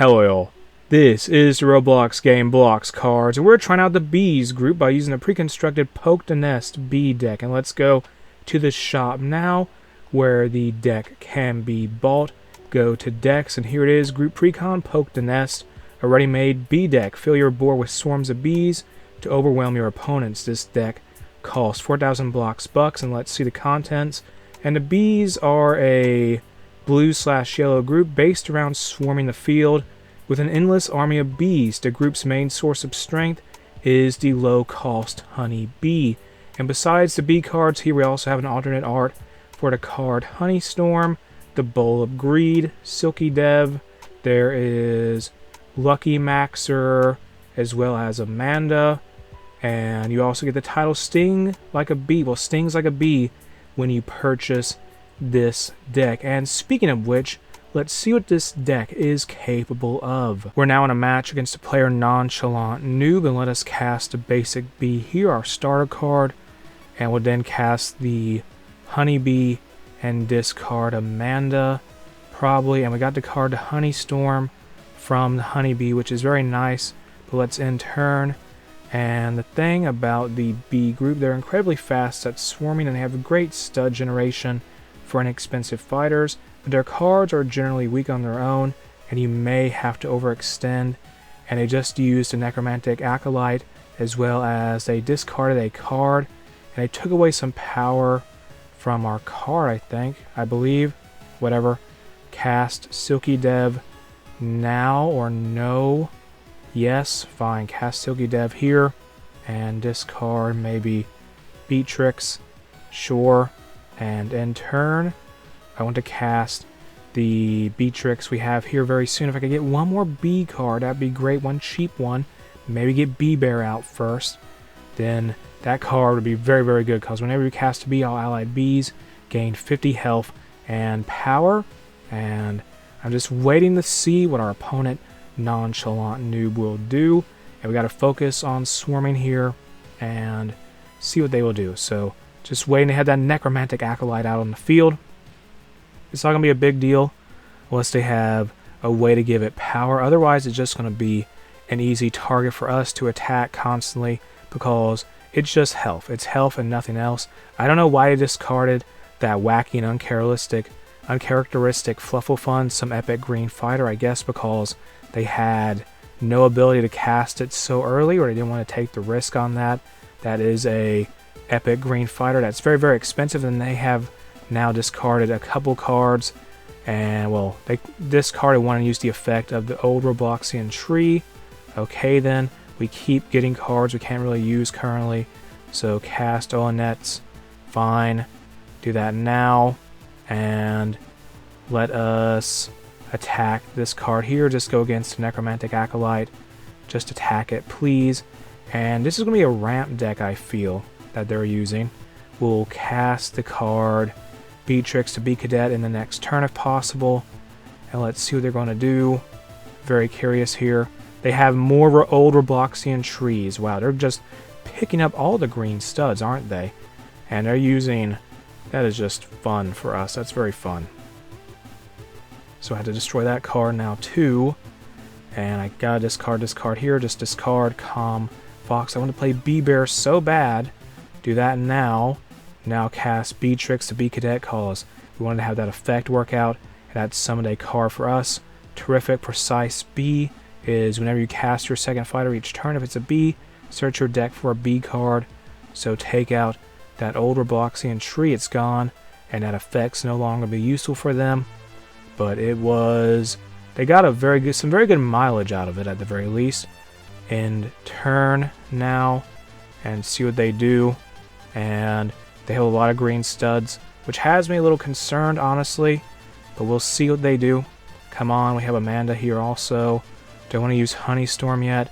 Hello, this is the Roblox game Blox cards, and we're trying out the Bees group by using a pre-constructed Poke the Nest Bee deck. And let's go to the shop now, where the deck can be bought. Go to decks, and here it is, Group Precon Poke the Nest, a ready-made bee deck. Fill your board with swarms of bees to overwhelm your opponents. This deck costs 4,000 Blox, and let's see the contents. And the bees are a blue/yellow group based around swarming the field with an endless army of bees. The group's main source of strength is the low-cost honey bee. And besides the bee cards, here we also have an alternate art for the card Honey Storm, the Bowl of Greed, Silky Dev, there is Luckymaxer, as well as Amanda, and you also get the title Sting Like a Bee. Well, stings like a bee when you purchase this deck. And speaking of which, let's see what this deck is capable of. We're now in a match against a player Nonchalant Noob, and let us cast a basic bee here, our starter card, and we'll then cast the Honeybee and discard Amanda, probably, and we got the card the Honey Storm from the Honeybee, which is very nice, but let's end turn. And the thing about the bee group, they're incredibly fast at swarming, and they have a great stud generation for inexpensive fighters, but their cards are generally weak on their own, and you may have to overextend. And they just used a Necromantic Acolyte, as well as they discarded a card, and they took away some power from our card, I believe, whatever. Cast Silky Dev now or no? Yes, fine, cast Silky Dev here, and discard maybe Beatrix, sure. And end turn, I want to cast the Beatrix we have here very soon. If I could get one more bee card, that'd be great, one cheap one. Maybe get Bee Bear out first. Then that card would be very, very good, because whenever you cast a bee, all allied bees gain 50 health and power. And I'm just waiting to see what our opponent Nonchalant Noob will do. And we got to focus on swarming here and see what they will do. So just waiting to have that Necromantic Acolyte out on the field. It's not going to be a big deal unless they have a way to give it power. Otherwise, it's just going to be an easy target for us to attack constantly, because it's just health. It's health and nothing else. I don't know why they discarded that wacky and uncharacteristic Flufflefun, some epic green fighter. I guess because they had no ability to cast it so early, or they didn't want to take the risk on that. That is a epic green fighter that's very, very expensive, and they have now discarded a couple cards. And well, they discarded one and used the effect of the old Robloxian tree. Okay, then we keep getting cards we can't really use currently, so cast Onett, fine, do that now, and let us attack this card here. Just go against the Necromantic Acolyte, just attack it, please. And this is going to be a ramp deck, I feel, that they're using. We'll cast the card Beatrix to Bee Cadet in the next turn if possible, and let's see what they're going to do. Very curious here. They have more old Robloxian trees. Wow, they're just picking up all the green studs, aren't they? And they're using... that is just fun for us. That's very fun. So I had to destroy that card now too. And I gotta discard here. Just discard CalmFoxz. I want to play Bee Bear so bad. Do that now. Now cast Beatrix to Bee Cadet, cause we wanted to have that effect work out. And that summoned a card for us. Terrific Precise Bee is whenever you cast your second fighter each turn, if it's a bee, search your deck for a bee card. So take out that old Robloxian tree, it's gone, and that effect's no longer be useful for them. But it was... they got some very good mileage out of it at the very least. End turn now, and see what they do. And they have a lot of green studs, which has me a little concerned, honestly. But we'll see what they do. Come on, we have Amanda here also. Don't want to use Honey Storm yet.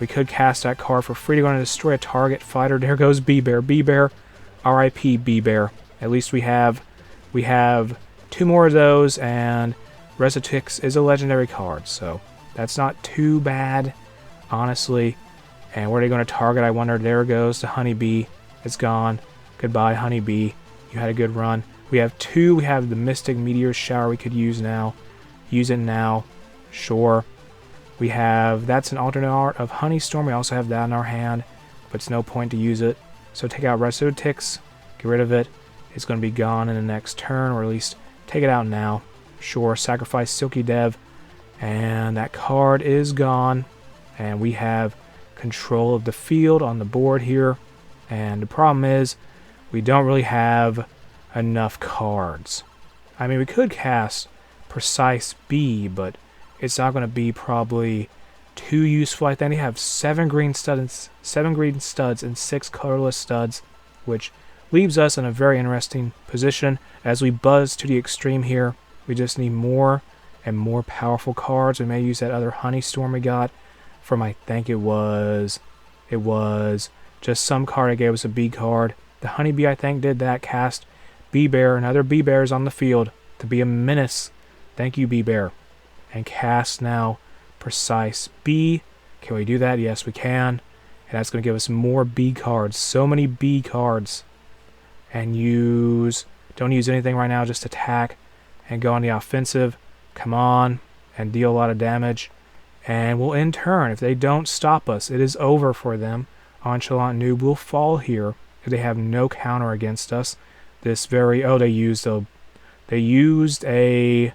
We could cast that card for free to go and destroy a target fighter. There goes Bee Bear. Bee Bear. R.I.P. Bee Bear. At least we have two more of those, and Resitix is a legendary card, so that's not too bad, honestly. And where are they going to target? I wonder. There goes the Honeybee. It's gone. Goodbye, Honeybee. You had a good run. We have two. We have the Mystic Meteor Shower we could use now. Use it now. Sure. We have, that's an alternate art of Honeystorm. We also have that in our hand, but it's no point to use it. So take out Resotix, get rid of it. It's going to be gone in the next turn, or at least take it out now. Sure, sacrifice Silky Dev, and that card is gone. And we have control of the field on the board here. And the problem is, we don't really have enough cards. I mean, we could cast Precise Bee, but it's not going to be probably too useful. I think they have 7 green studs and 6 colorless studs, which leaves us in a very interesting position. As we buzz to the extreme here, we just need more and more powerful cards. We may use that other Honeystorm we got from, I think it was just some card that gave us a bee card. The Honeybee, I think, did that. Cast Bee Bear, and other Bee Bears on the field to be a menace. Thank you, Bee Bear. And cast now Precise Bee. Can we do that? Yes, we can. And that's going to give us more bee cards. So many bee cards. And don't use anything right now, just attack and go on the offensive. Come on, and deal a lot of damage. And we'll end turn. If they don't stop us, it is over for them. Nonchalant Noob will fall here if they have no counter against us. This very, they used a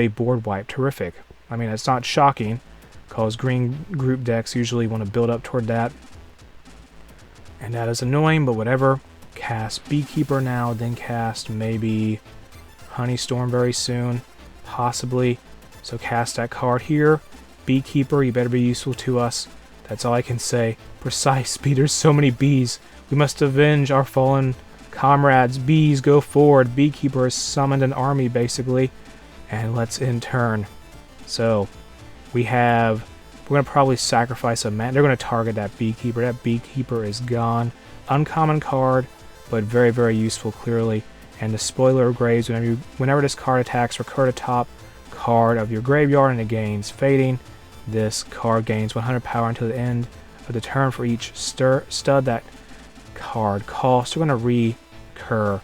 board wipe. Terrific. I mean, it's not shocking, because green group decks usually want to build up toward that. And that is annoying, but whatever. Cast Beekeeper now, then cast maybe Honeystorm very soon. Possibly. So cast that card here. Beekeeper, you better be useful to us. That's all I can say. Precise Bee, there's so many bees. We must avenge our fallen comrades. Bees, go forward. Beekeeper has summoned an army, basically. And let's end turn. So, we're going to probably sacrifice a man. They're going to target that Beekeeper. That Beekeeper is gone. Uncommon card, but very, very useful, clearly. And the Spoiler of Graves, whenever this card attacks, recur to top card of your graveyard, and it gains Fading. This card gains 100 power until the end of the turn for each stud that card costs. We're going to recur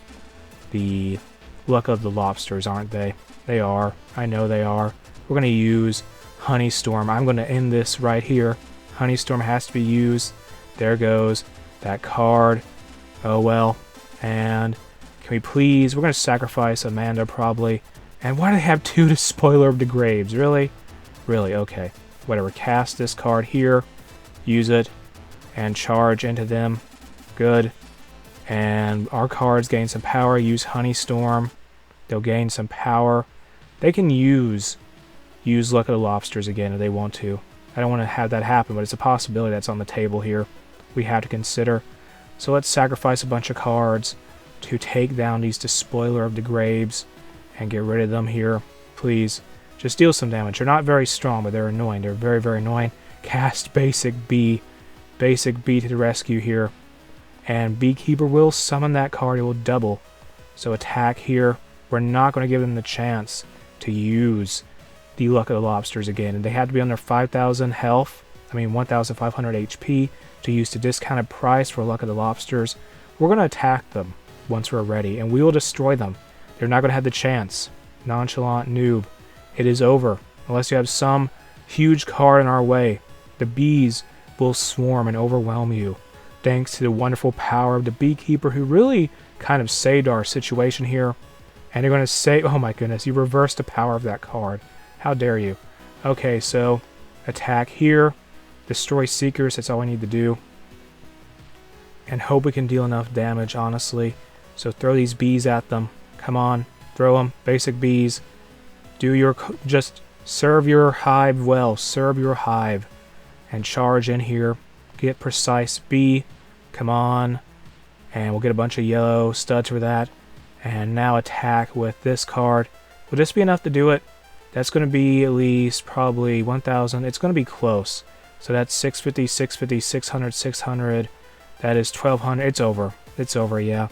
the Luck of the Lobsters, aren't they? They are. I know they are. We're going to use Honeystorm. I'm going to end this right here. Honeystorm has to be used. There goes that card. Oh well. And can we please... We're going to sacrifice Amanda, probably. And why do they have 2 to Spoiler of the Graves? Really? Really? Okay. Whatever. Cast this card here. Use it. And charge into them. Good. And our cards gain some power. Use Honeystorm. They'll gain some power. They can use Luck of the Lobsters again if they want to. I don't want to have that happen, but it's a possibility that's on the table here. We have to consider. So let's sacrifice a bunch of cards to take down these Despoiler of the Graves and get rid of them here. Please, just deal some damage. They're not very strong, but they're annoying. They're very, very annoying. Cast Basic Bee. Basic Bee to the rescue here. And Beekeeper will summon that card. It will double. So attack here. We're not going to give them the chance to use the Luck of the Lobsters again. And they have to be under 5,000 health. 1,500 HP to use the discounted price for Luck of the Lobsters. We're going to attack them once we're ready, and we will destroy them. They're not going to have the chance. Nonchalant Noob. It is over. Unless you have some huge card in our way, the bees will swarm and overwhelm you. Thanks to the wonderful power of the Beekeeper, who really kind of saved our situation here. And they're going to say, oh my goodness, you reversed the power of that card. How dare you. Okay, so attack here. Destroy Seekers, that's all we need to do. And hope we can deal enough damage, honestly. So throw these bees at them. Come on, throw them. Basic bees. Just serve your hive well. Serve your hive. And charge in here. Get Precise Bee. Come on. And we'll get a bunch of yellow studs for that. And now attack with this card. Will this be enough to do it? That's going to be at least probably 1,000. It's going to be close. So that's 650, 650, 600, 600. That is 1,200. It's over. It's over, yeah.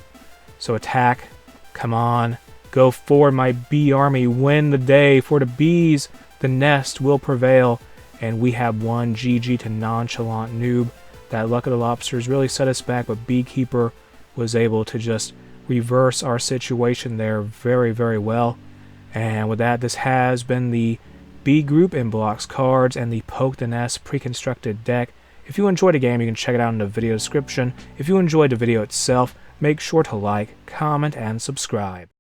So attack. Come on. Go forward, my bee army. Win the day. For the bees, the nest will prevail. And we have won. GG to Nonchalant Noob. That Luck of the Lobsters really set us back, but Beekeeper was able to just reverse our situation there very, very well. And with that, this has been the Bee group in Blox cards and the Poke the Nest pre-constructed deck. If you enjoyed the game, you can check it out in the video description. If you enjoyed the video itself, make sure to like, comment, and subscribe.